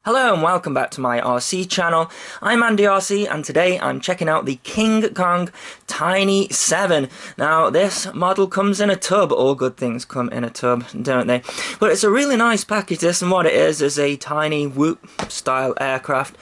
Hello and welcome back to my RC channel. I'm Andy RC and today I'm checking out the Kingkong TINY7. Now this model comes in a tub. All good things come in a tub, don't they? But it's a really nice package this, and what it is a tiny whoop style aircraft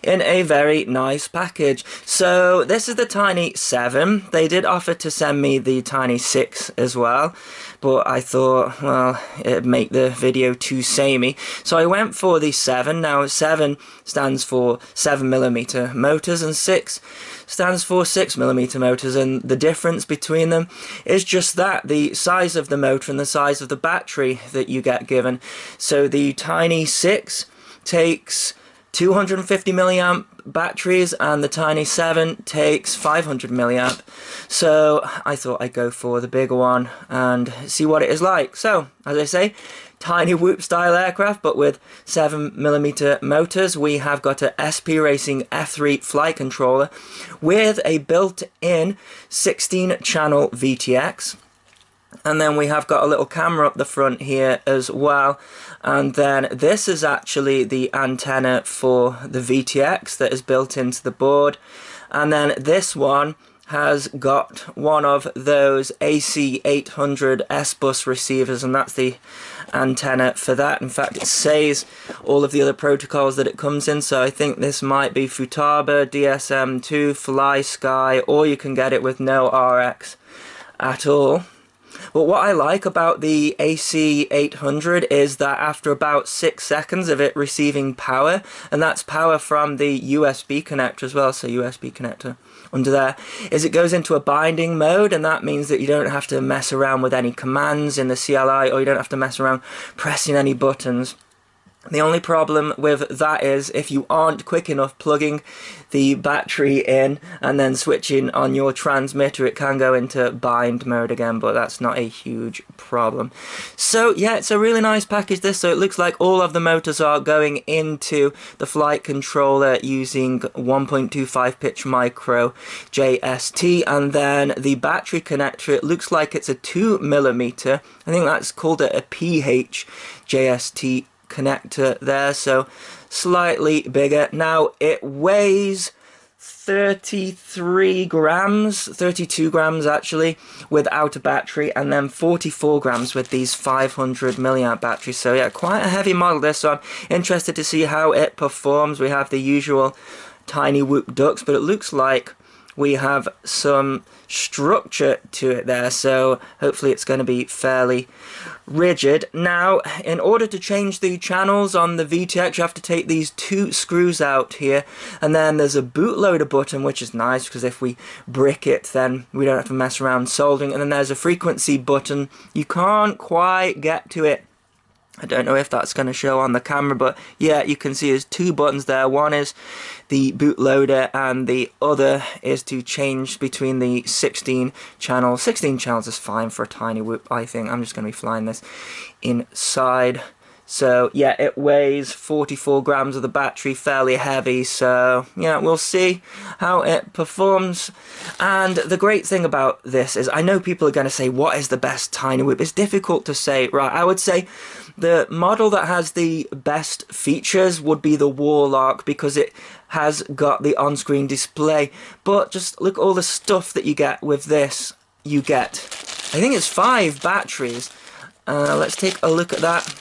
in a very nice package. So this is the TINY7. They did offer to send me the TINY6 as well, but I thought, well, it'd make the video too samey. So I went for the 7. Now 7 stands for 7mm motors and 6 stands for 6mm motors, and the difference between them is just that, the size of the motor and the size of the battery that you get given. So the TINY6 takes 250 milliamp batteries and the TINY7 takes 500 milliamp. So I thought I'd go for the bigger one and see what it is like. So as I say, tiny whoop style aircraft but with 7mm motors. We have got a SP Racing F3 flight controller with a built-in 16 channel VTX. And then we have got a little camera up the front here as well. And then this is actually the antenna for the VTX that is built into the board. And then this one has got one of those AC800 S-Bus receivers, and that's the antenna for that. In fact, it says all of the other protocols that it comes in, so I think this might be Futaba, DSM2, Fly Sky, or you can get it with no RX at all. But what I like about the AC800 is that after about 6 seconds of it receiving power, and that's power from the USB connector as well, so USB connector under there, is it goes into a binding mode, and that means that you don't have to mess around with any commands in the CLI, or you don't have to mess around pressing any buttons. The only problem with that is if you aren't quick enough plugging the battery in and then switching on your transmitter, it can go into bind mode again, but that's not a huge problem. So yeah, it's a really nice package this. So it looks like all of the motors are going into the flight controller using 1.25 pitch micro JST, and then the battery connector, it looks like it's a 2mm. I think that's called a PH JST connector there, so slightly bigger. Now it weighs 32 grams actually without a battery, and then 44 grams with these 500 milliamp batteries. So yeah, quite a heavy model this, so I'm interested to see how it performs. We have the usual tiny whoop ducts, but it looks like we have some structure to it there, so hopefully it's going to be fairly rigid. Now, in order to change the channels on the VTX, you have to take these 2 screws out here, and then there's a bootloader button, which is nice because if we brick it, then we don't have to mess around soldering. And then there's a frequency button. You can't quite get to it. I don't know if that's going to show on the camera, but yeah, you can see there's 2 buttons there. One is the bootloader and the other is to change between the 16 channels. 16 channels is fine for a tiny whoop, I think. I'm just going to be flying this inside. So yeah, it weighs 44 grams of the battery, fairly heavy, so yeah, we'll see how it performs. And the great thing about this is, I know people are going to say, what is the best tiny whoop? It's difficult to say, right? I would say the model that has the best features would be the Warlock, because it has got the on-screen display. But just look at all the stuff that you get with this. You get, I think it's 5 batteries. Let's take a look at that.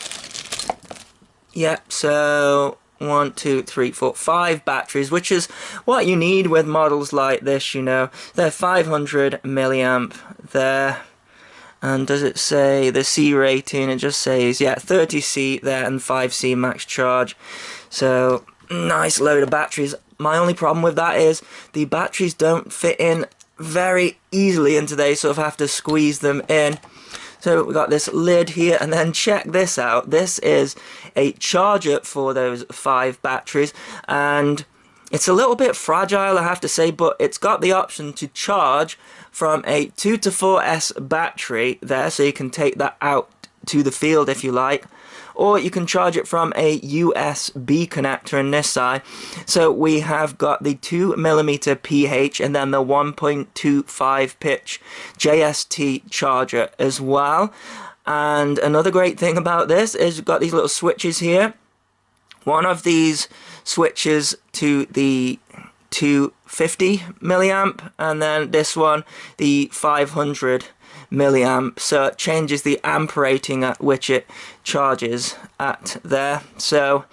Yep, so 1, 2, 3, 4, 5 batteries, which is what you need with models like this, you know. They're 500 milliamp there. And does it say the C rating? It just says, yeah, 30C there and 5C max charge. So, nice load of batteries. My only problem with that is the batteries don't fit in very easily into they sort of have to squeeze them in. So we've got this lid here, and then check this out. This is a charger for those 5 batteries, and it's a little bit fragile, I have to say, but it's got the option to charge from a 2 to 4S battery there, so you can take that out to the field if you like. Or you can charge it from a USB connector in this side. So we have got the 2mm PH and then the 1.25 pitch JST charger as well. And another great thing about this is you've got these little switches here, one of these switches to the 250 milliamp, and then this one the 500 milliamp, so it changes the amp rating at which it charges at there. So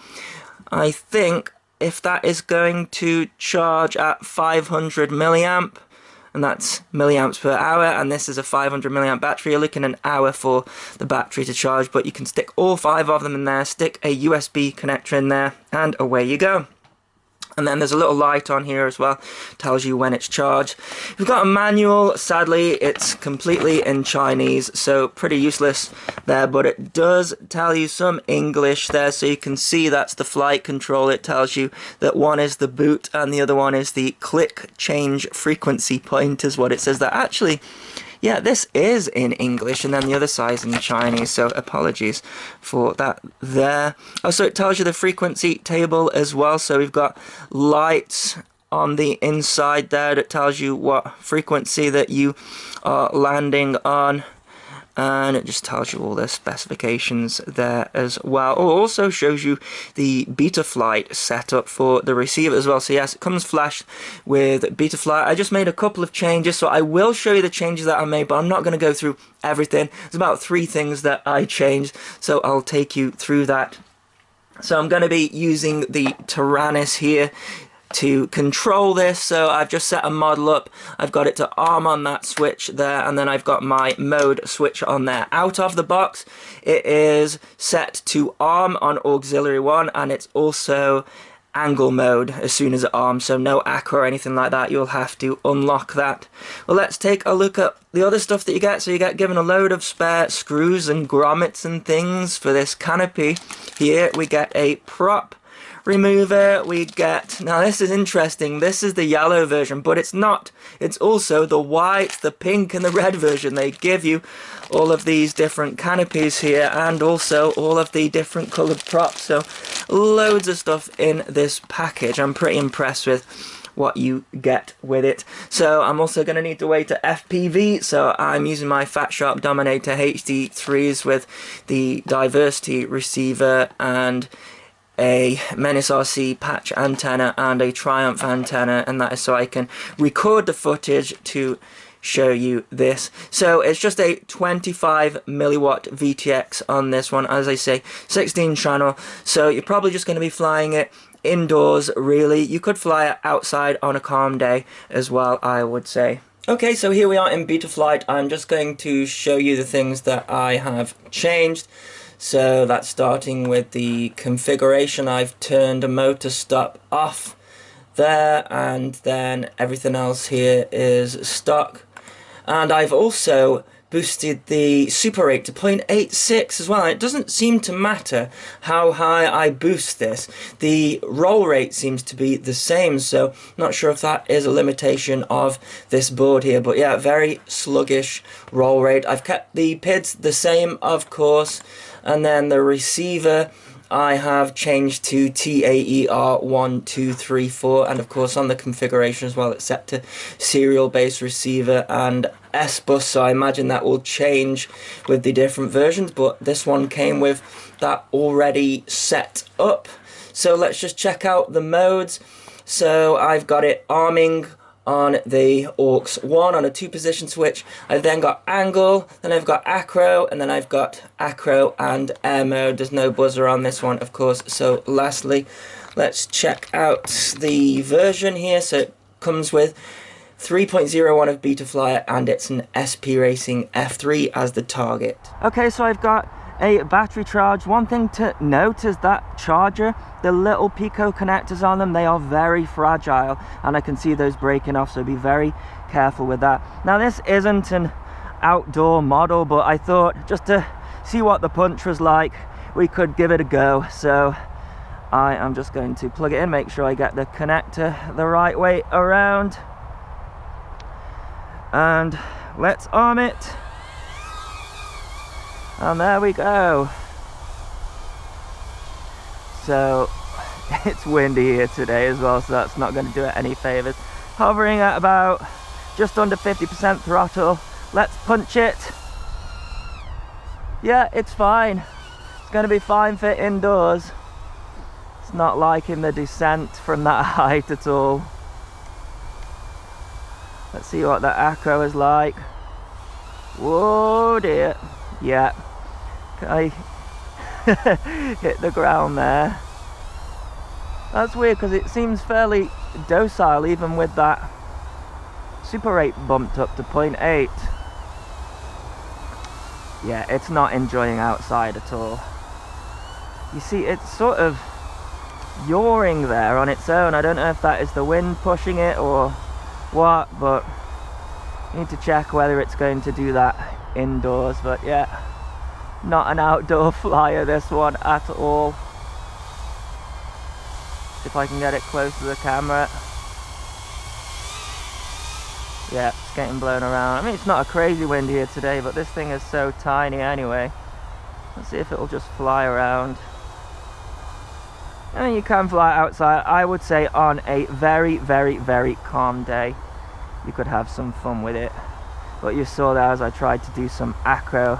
I think if that is going to charge at 500 milliamp, and that's milliamps per hour, and this is a 500 milliamp battery, you're looking an hour for the battery to charge, but you can stick all 5 of them in there, stick a USB connector in there, and away you go. And then there's a little light on here as well, tells you when it's charged. We've got a manual. Sadly, it's completely in Chinese, so pretty useless there, but it does tell you some English there, so you can see that's the flight control. It tells you that one is the boot and the other one is the click change frequency point, is what it says there. Actually, yeah, this is in English, and then the other side is in Chinese, so apologies for that there. Also, it tells you the frequency table as well, so we've got lights on the inside there that tells you what frequency that you are landing on, and it just tells you all the specifications there as well. Oh, it also shows you the Betaflight setup for the receiver as well. So yes, it comes flashed with Betaflight. I just made a couple of changes, so I will show you the changes that I made, but I'm not going to go through everything. There's about 3 things that I changed, so I'll take you through that. So I'm going to be using the Tyrannus here to control this, so I've just set a model up. I've got it to arm on that switch there, and then I've got my mode switch on there. Out of the box, it is set to arm on auxiliary 1, and it's also angle mode as soon as it arms, so no acro or anything like that. You'll have to unlock that. Well, let's take a look at the other stuff that you get. So you get given a load of spare screws and grommets and things for this canopy. Here we get a prop remover. We get, now this is interesting, this is the yellow version, but it's not. It's also the white, the pink and the red version. They give you all of these different canopies here, and also all of the different coloured props, so loads of stuff in this package. I'm pretty impressed with what you get with it. So I'm also going to need to wait to FPV, so I'm using my Fat Sharp Dominator HD3s with the diversity receiver and a Menace RC patch antenna and a Triumph antenna, and that is so I can record the footage to show you this. So it's just a 25 milliwatt VTX on this one, as I say, 16 channel, so you're probably just going to be flying it indoors really. You could fly it outside on a calm day as well, I would say. Okay, so here we are in Betaflight. I'm just going to show you the things that I have changed. So that's starting with the configuration. I've turned a motor stop off there, and then everything else here is stock. And I've also boosted the super rate to 0.86 as well. It doesn't seem to matter how high I boost this. The roll rate seems to be the same, so not sure if that is a limitation of this board here, but yeah, very sluggish roll rate. I've kept the PIDs the same, of course, and then the receiver I have changed to TAER1234, and of course on the configuration as well it's set to serial based receiver and S-bus, so I imagine that will change with the different versions, but this one came with that already set up. So let's just check out the modes. So I've got it arming on the aux 1 on a 2-position switch. I've then got angle, then I've got acro, and then I've got acro and air mode. There's no buzzer on this one, of course. So lastly, let's check out the version here. So it comes with 3.01 of Betaflight, and it's an SP Racing F3 as the target. Okay, so I've got a battery charge. One thing to note is that charger, the little Pico connectors on them, they are very fragile, and I can see those breaking off, so be very careful with that. Now this isn't an outdoor model, but I thought just to see what the punch was like, we could give it a go. So I am just going to plug it in, make sure I get the connector the right way around, and let's arm it. And there we go. So it's windy here today as well, so that's not going to do it any favors. Hovering at about just under 50% throttle. Let's punch it. Yeah, it's fine. It's going to be fine for indoors. It's not liking the descent from that height at all. Let's see what the acro is like. Whoa dear. Yeah. I hit the ground there. That's weird because it seems fairly docile even with that super rate bumped up to 0.8. Yeah, it's not enjoying outside at all. You see, it's sort of yawing there on its own. I don't know if that is the wind pushing it or what, but I need to check whether it's going to do that indoors. But yeah, not an outdoor flyer, this one at all. See if I can get it close to the camera. Yeah, it's getting blown around. I mean, it's not a crazy wind here today, but this thing is so tiny anyway. Let's see if it'll just fly around. I mean, you can fly outside. I would say on a very, very, very calm day, you could have some fun with it. But you saw that as I tried to do some acro,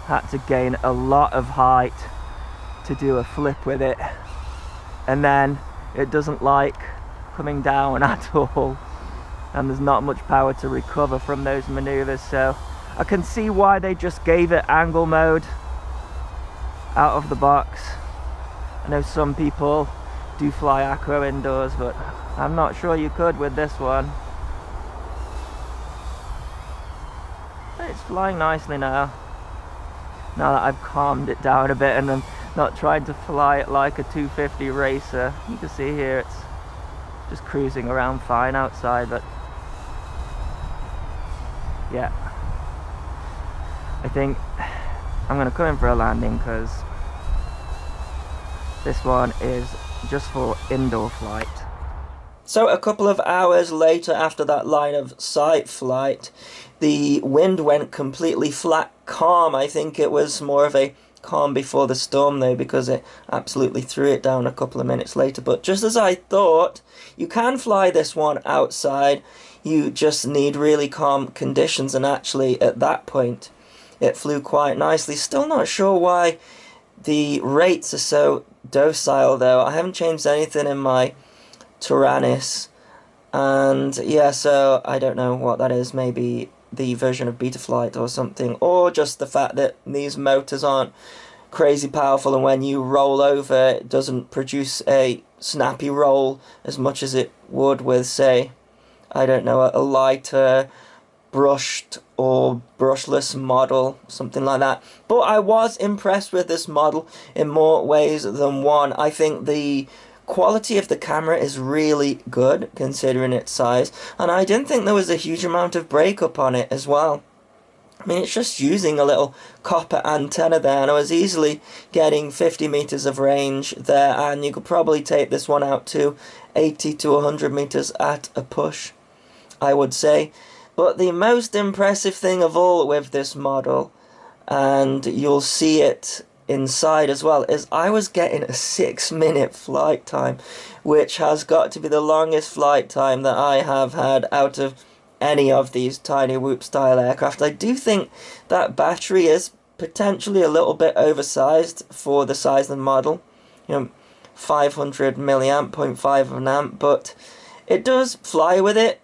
had to gain a lot of height to do a flip with it. And then it doesn't like coming down at all. And there's not much power to recover from those maneuvers, so I can see why they just gave it angle mode out of the box. I know some people do fly acro indoors, but I'm not sure you could with this one. But it's flying nicely now. Now that I've calmed it down a bit and I'm not trying to fly it like a 250 racer. You can see here it's just cruising around fine outside, but yeah, I think I'm going to come in for a landing because this one is just for indoor flight. So a couple of hours later, after that line of sight flight, the wind went completely flat calm. I think it was more of a calm before the storm though, because it absolutely threw it down a couple of minutes later. But just as I thought, you can fly this one outside. You just need really calm conditions, and actually at that point it flew quite nicely. Still not sure why the rates are so docile though. I haven't changed anything in my Tyrannus, and yeah, so I don't know what that is. Maybe the version of Betaflight or something, or just the fact that these motors aren't crazy powerful, and when you roll over it doesn't produce a snappy roll as much as it would with, say, I don't know, a lighter brushed or brushless model, something like that. But I was impressed with this model in more ways than one. I think the quality of the camera is really good considering its size, and I didn't think there was a huge amount of breakup on it as well. I mean, it's just using a little copper antenna there, and I was easily getting 50 meters of range there, and you could probably take this one out to 80 to 100 meters at a push, I would say. But the most impressive thing of all with this model, and you'll see it inside as well, is I was getting a 6-minute flight time, which has got to be the longest flight time that I have had out of any of these Tiny Whoop style aircraft. I do think that battery is potentially a little bit oversized for the size of the model, 500 milliamp, 0.5 of an amp, but it does fly with it.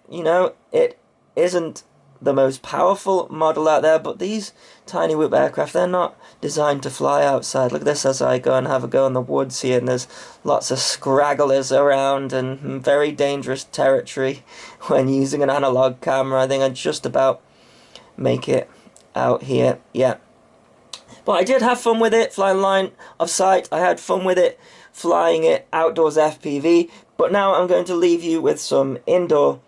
It isn't the most powerful model out there, but these Tiny Whoop aircraft, they're not designed to fly outside. Look at this as I go and have a go in the woods here, and there's lots of scragglers around and very dangerous territory when using an analog camera. I think I just about make it out here, yeah. But I did have fun with it flying line of sight. I had fun with it flying it outdoors FPV, but now I'm going to leave you with some indoor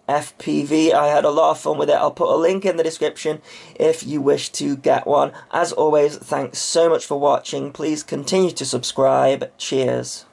FPV. I had a lot of fun with it. I'll put a link in the description if you wish to get one. As always, thanks so much for watching. Please continue to subscribe. Cheers.